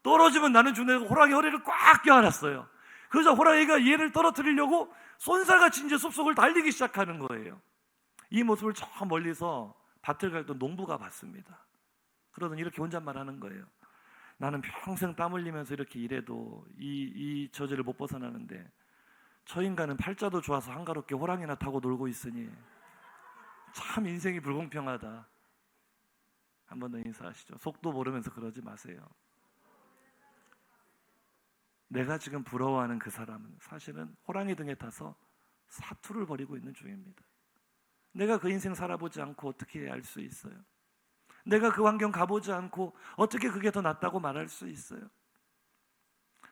떨어지면 나는 죽는다고 호랑이 허리를 꽉 껴안았어요. 그래서 호랑이가 얘를 떨어뜨리려고 쏜살같이 이제 숲속을 달리기 시작하는 거예요. 이 모습을 저 멀리서 밭을 갈던 농부가 봤습니다. 그러더니 이렇게 혼잣말 하는 거예요. 나는 평생 땀 흘리면서 이렇게 일해도 이 저지를 못 벗어나는데 저 인간은 팔자도 좋아서 한가롭게 호랑이나 타고 놀고 있으니 참 인생이 불공평하다. 한 번 더 인사하시죠. 속도 모르면서 그러지 마세요. 내가 지금 부러워하는 그 사람은 사실은 호랑이 등에 타서 사투를 벌이고 있는 중입니다. 내가 그 인생 살아보지 않고 어떻게 알 수 있어요? 내가 그 환경 가보지 않고 어떻게 그게 더 낫다고 말할 수 있어요?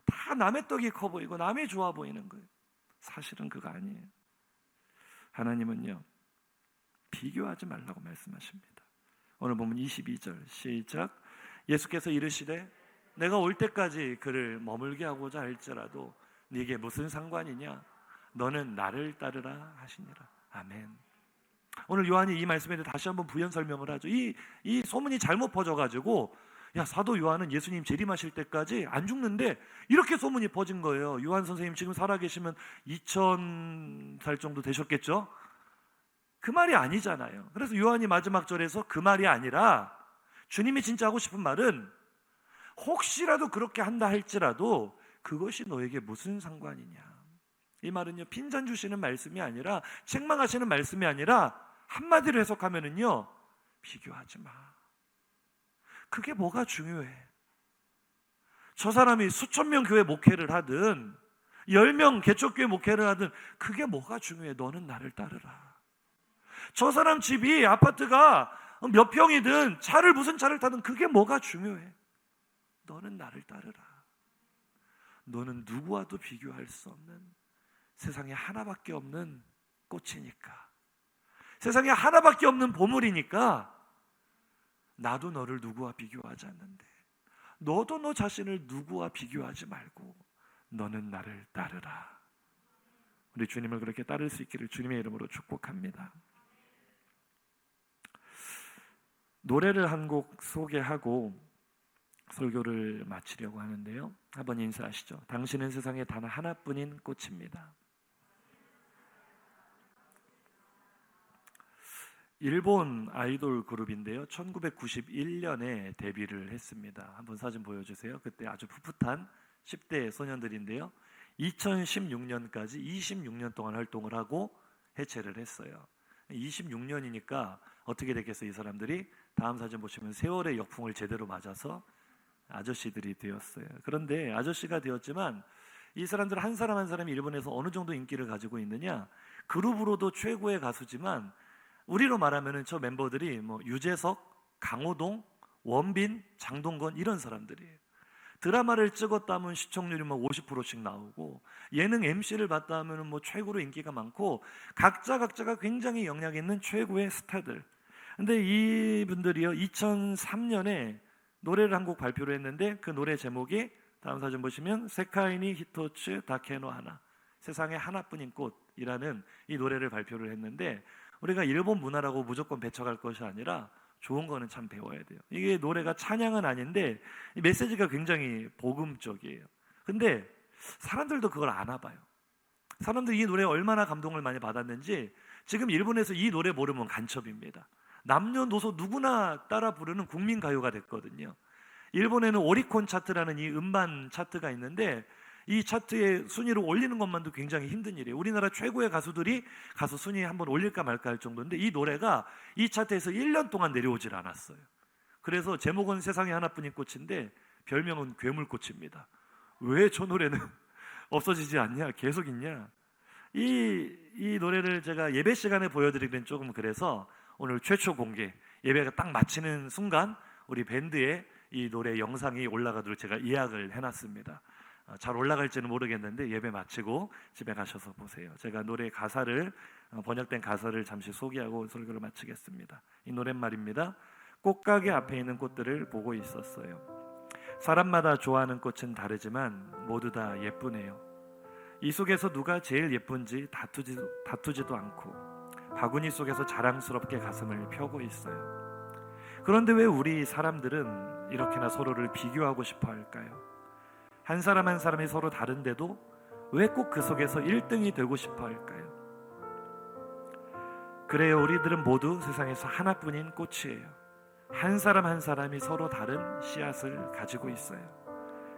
다 남의 떡이 커 보이고 남의 좋아 보이는 거예요. 사실은 그거 아니에요. 하나님은요, 비교하지 말라고 말씀하십니다. 오늘 보면 22절 시작. 예수께서 이르시되 내가 올 때까지 그를 머물게 하고자 할지라도 네게 무슨 상관이냐? 너는 나를 따르라 하시니라. 아멘. 오늘 요한이 이 말씀에 대해 다시 한번 부연 설명을 하죠. 이 소문이 잘못 퍼져가지고 야, 사도 요한은 예수님 재림하실 때까지 안 죽는데 이렇게 소문이 퍼진 거예요. 요한 선생님 지금 살아계시면 2000살 정도 되셨겠죠? 그 말이 아니잖아요. 그래서 요한이 마지막 절에서 그 말이 아니라 주님이 진짜 하고 싶은 말은 혹시라도 그렇게 한다 할지라도 그것이 너에게 무슨 상관이냐. 이 말은요, 핀잔 주시는 말씀이 아니라, 책망하시는 말씀이 아니라, 한마디로 해석하면은요, 비교하지 마. 그게 뭐가 중요해? 저 사람이 수천 명 교회 목회를 하든 10명 개척교회 목회를 하든 그게 뭐가 중요해? 너는 나를 따르라. 저 사람 집이, 아파트가 몇 평이든 무슨 차를 타든 그게 뭐가 중요해? 너는 나를 따르라. 너는 누구와도 비교할 수 없는, 세상에 하나밖에 없는 꽃이니까, 세상에 하나밖에 없는 보물이니까, 나도 너를 누구와 비교하지 않는데 너도 너 자신을 누구와 비교하지 말고 너는 나를 따르라. 우리 주님을 그렇게 따를 수 있기를 주님의 이름으로 축복합니다. 노래를 한 곡 소개하고 설교를 마치려고 하는데요, 한번 인사하시죠. 당신은 세상에 단 하나뿐인 꽃입니다. 일본 아이돌 그룹인데요, 1991년에 데뷔를 했습니다. 한번 사진 보여주세요. 그때 아주 풋풋한 10대 소년들인데요, 2016년까지 26년 동안 활동을 하고 해체를 했어요. 26년이니까 어떻게 됐겠어요? 이 사람들이 다음 사진 보시면 세월의 역풍을 제대로 맞아서 아저씨들이 되었어요. 그런데 아저씨가 되었지만 이 사람들 한 사람 한 사람이 일본에서 어느 정도 인기를 가지고 있느냐, 그룹으로도 최고의 가수지만 우리로 말하면은 저 멤버들이 유재석, 강호동, 원빈, 장동건 이런 사람들이에요. 드라마를 찍었다 하면 시청률이 50%씩 나오고, 예능 MC를 봤다 하면 최고로 인기가 많고, 각자가 굉장히 영향 있는 최고의 스타들. 근데 이분들이요, 2003년에 노래를 한 곡 발표를 했는데 그 노래 제목이 다음 사진 보시면 세카이니 히토츠 다케노 하나, 세상에 하나뿐인 꽃이라는 이 노래를 발표를 했는데, 우리가 일본 문화라고 무조건 배척할 것이 아니라 좋은 거는 참 배워야 돼요. 이게 노래가 찬양은 아닌데 메시지가 굉장히 복음적이에요. 근데 사람들도 그걸 아나 봐요. 사람들이 이 노래에 얼마나 감동을 많이 받았는지, 지금 일본에서 이 노래 모르면 간첩입니다. 남녀노소 누구나 따라 부르는 국민가요가 됐거든요. 일본에는 오리콘 차트라는 이 음반 차트가 있는데, 이 차트에 순위를 올리는 것만도 굉장히 힘든 일이에요. 우리나라 최고의 가수들이 가수 순위에 한번 올릴까 말까 할 정도인데, 이 노래가 이 차트에서 1년 동안 내려오질 않았어요. 그래서 제목은 세상에 하나뿐인 꽃인데 별명은 괴물꽃입니다. 왜 저 노래는 없어지지 않냐, 계속 있냐. 이 노래를 제가 예배 시간에 보여드리기는 조금 그래서 오늘 최초 공개, 예배가 딱 마치는 순간 우리 밴드에 이 노래 영상이 올라가도록 제가 예약을 해놨습니다. 잘 올라갈지는 모르겠는데 예배 마치고 집에 가셔서 보세요. 제가 노래 가사를, 번역된 가사를 잠시 소개하고 설교를 마치겠습니다. 이 노랫말입니다. 꽃가게 앞에 있는 꽃들을 보고 있었어요. 사람마다 좋아하는 꽃은 다르지만 모두 다 예쁘네요. 이 속에서 누가 제일 예쁜지 다투지도 않고 바구니 속에서 자랑스럽게 가슴을 펴고 있어요. 그런데 왜 우리 사람들은 이렇게나 서로를 비교하고 싶어 할까요? 한 사람 한 사람이 서로 다른데도 왜 꼭 그 속에서 1등이 되고 싶어 할까요? 그래요, 우리들은 모두 세상에서 하나뿐인 꽃이에요. 한 사람 한 사람이 서로 다른 씨앗을 가지고 있어요.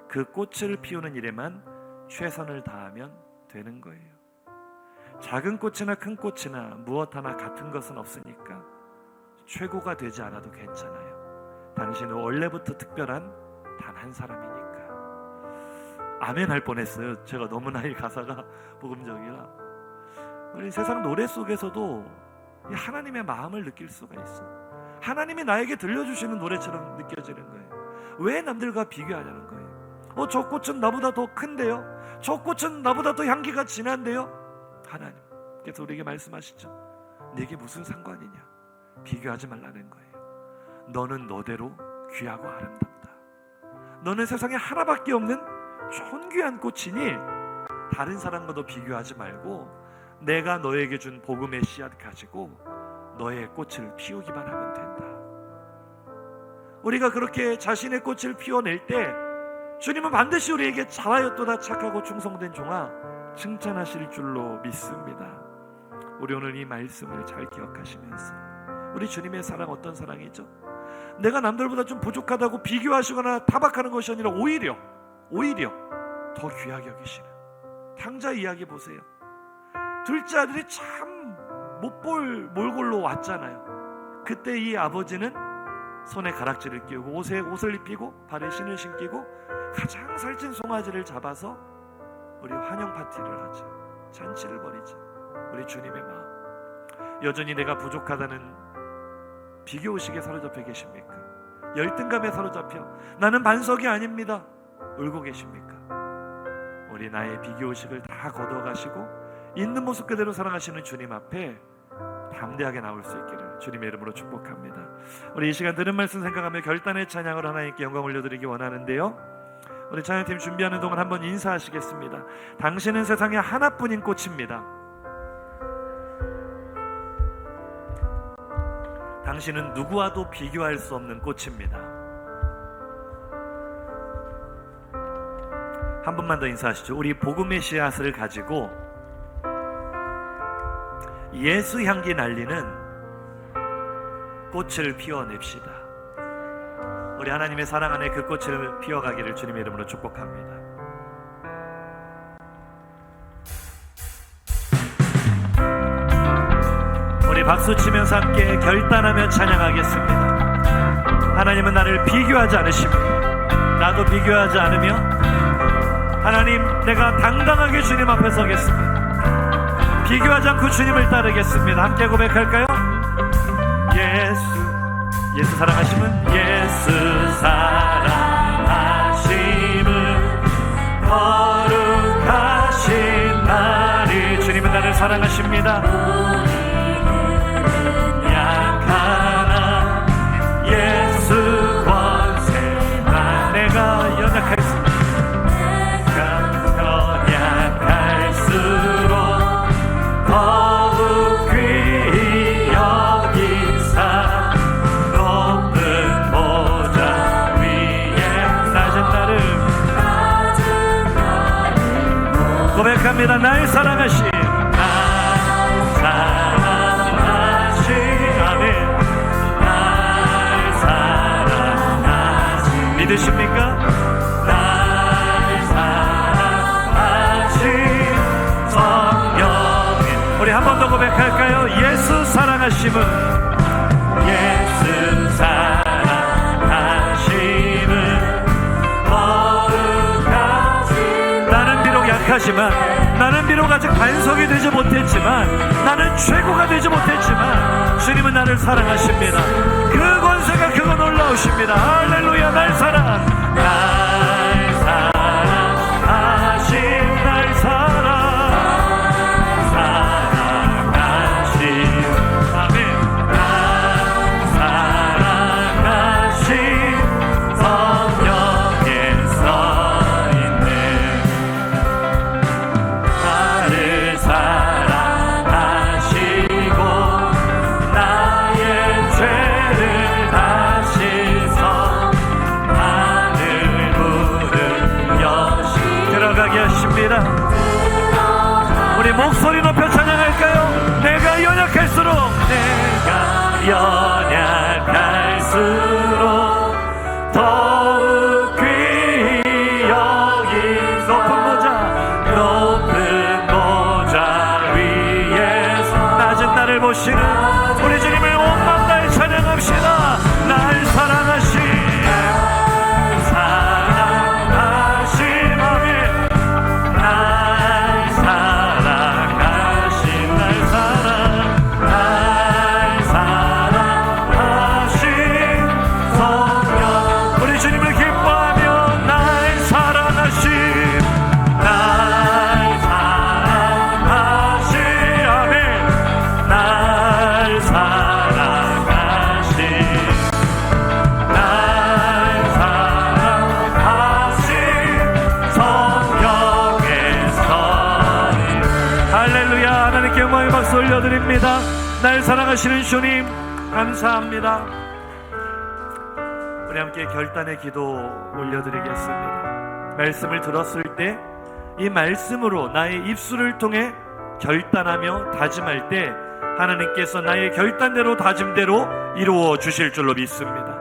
그 꽃을 피우는 일에만 최선을 다하면 되는 거예요. 작은 꽃이나 큰 꽃이나 무엇 하나 같은 것은 없으니까 최고가 되지 않아도 괜찮아요. 당신은 원래부터 특별한 단 한 사람이니까. 아멘 할 뻔했어요. 제가 너무나 이 가사가 복음적이라. 우리 세상 노래 속에서도 하나님의 마음을 느낄 수가 있어. 하나님이 나에게 들려주시는 노래처럼 느껴지는 거예요. 왜 남들과 비교하냐는 거예요. 저 꽃은 나보다 더 큰데요, 저 꽃은 나보다 더 향기가 진한데요. 하나님께서 우리에게 말씀하시죠. 내게 무슨 상관이냐, 비교하지 말라는 거예요. 너는 너대로 귀하고 아름답다. 너는 세상에 하나밖에 없는 존귀한 꽃이니 다른 사람과도 비교하지 말고 내가 너에게 준 복음의 씨앗 가지고 너의 꽃을 피우기만 하면 된다. 우리가 그렇게 자신의 꽃을 피워낼 때 주님은 반드시 우리에게 잘하였도다 착하고 충성된 종아 칭찬하실 줄로 믿습니다. 우리 오늘 이 말씀을 잘 기억하시면서 우리 주님의 사랑 어떤 사랑이죠? 내가 남들보다 좀 부족하다고 비교하시거나 타박하는 것이 아니라 오히려 더 귀하게 여기시는 탕자 이야기 보세요. 둘째 아들이 참 못 볼 몰골로 왔잖아요. 그때 이 아버지는 손에 가락지를 끼우고 옷에 옷을 입히고 발에 신을 신기고 가장 살찐 송아지를 잡아서 우리 환영 파티를 하죠. 잔치를 벌이죠. 우리 주님의 마음. 여전히 내가 부족하다는 비교의식에 사로잡혀 계십니까? 열등감에 사로잡혀 나는 반석이 아닙니다 울고 계십니까? 우리 나의 비교의식을 다 걷어가시고 있는 모습 그대로 사랑하시는 주님 앞에 담대하게 나올 수 있기를 주님의 이름으로 축복합니다. 우리 이 시간 들은 말씀 생각하며 결단의 찬양을 하나님께 영광 올려드리기 원하는데요, 우리 찬양팀 준비하는 동안 한번 인사하시겠습니다. 당신은 세상에 하나뿐인 꽃입니다. 당신은 누구와도 비교할 수 없는 꽃입니다. 한 번만 더 인사하시죠. 우리 복음의 씨앗을 가지고 예수 향기 날리는 꽃을 피워냅시다. 우리 하나님의 사랑 안에 그 꽃을 피워가기를 주님의 이름으로 축복합니다. 우리 박수치면서 함께 결단하며 찬양하겠습니다. 하나님은 나를 비교하지 않으십니다. 나도 비교하지 않으며 하나님, 내가 당당하게 주님 앞에 서겠습니다. 비교하지 않고 주님을 따르겠습니다. 함께 고백할까요? 예수 사랑하심은, 예수 사랑하심은 거룩하신 나를, 주님은 나를 사랑하십니다. 약하나 예수 권세만 내가 연약할수록 더욱 귀히 여기사 높은 보좌 위에 낮은 나를 고백합니다. 날 사랑하신, 날 사랑하신, 아멘. 날 사랑하신, 믿으십니까? 날 사랑하신 성령, 우리 한 번 더 고백할까요? 예수 사랑하심은, 예수 사랑하심은 거룩하신, 나는 비록 약하지만, 나는 비록 아직 반석이 되지 못했지만, 나는 최고가 되지 못했지만 주님은 나를 사랑하십니다. 그 권세가 그거 놀라우십니다. 할렐루야. 날 사랑, 날 사랑하신, 날 사랑 우리 목소리 높여 찬양할까요? 내가 연약할수록, 내가 연약할수록 더욱 귀히 여긴 높은 보좌 위에서 낮은 나를 보시는 우리 주님을 온 마음 다해 찬양합시다. 날 사랑하신, 올려드립니다. 날 사랑하시는 주님 감사합니다. 우리 함께 결단의 기도 올려드리겠습니다. 말씀을 들었을 때 이 말씀으로 나의 입술을 통해 결단하며 다짐할 때 하나님께서 나의 결단대로 다짐대로 이루어 주실 줄로 믿습니다.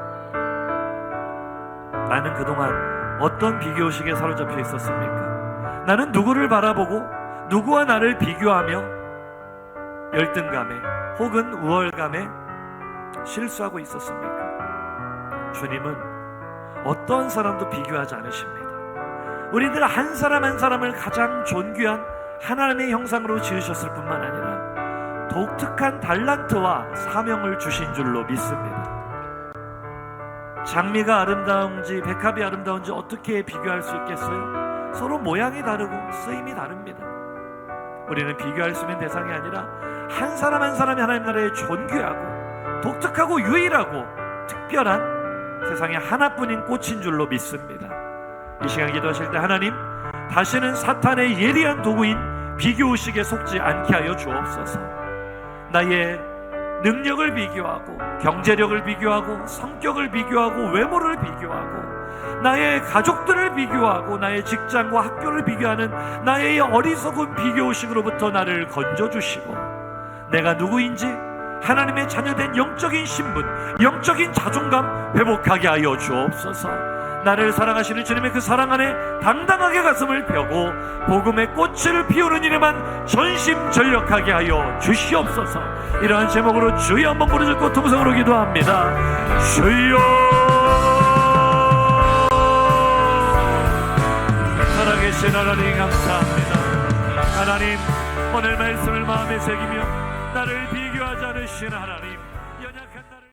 나는 그동안 어떤 비교의식에 사로잡혀 있었습니까? 나는 누구를 바라보고 누구와 나를 비교하며 열등감에 혹은 우월감에 실수하고 있었습니까? 주님은 어떤 사람도 비교하지 않으십니다. 우리들 한 사람 한 사람을 가장 존귀한 하나님의 형상으로 지으셨을 뿐만 아니라 독특한 달란트와 사명을 주신 줄로 믿습니다. 장미가 아름다운지 백합이 아름다운지 어떻게 비교할 수 있겠어요? 서로 모양이 다르고 쓰임이 다릅니다. 우리는 비교할 수 있는 대상이 아니라 한 사람 한 사람이 하나님 나라에 존귀하고 독특하고 유일하고 특별한 세상에 하나뿐인 꽃인 줄로 믿습니다. 이 시간 기도하실 때 하나님, 다시는 사탄의 예리한 도구인 비교의식에 속지 않게 하여 주옵소서. 나의 능력을 비교하고 경제력을 비교하고 성격을 비교하고 외모를 비교하고 나의 가족들을 비교하고 나의 직장과 학교를 비교하는 나의 어리석은 비교의식으로부터 나를 건져주시고 내가 누구인지 하나님의 자녀된 영적인 신분, 영적인 자존감 회복하게 하여 주옵소서. 나를 사랑하시는 주님의 그 사랑 안에 당당하게 가슴을 펴고 복음의 꽃을 피우는 일에만 전심전력하게 하여 주시옵소서. 이러한 제목으로 주여 한번 부르짖고 통성으로 기도합니다. 주여, 살아계신 하나님 감사합니다. 하나님, 오늘 말씀을 마음에 새기며 나를 비교하지 않으신 하나님,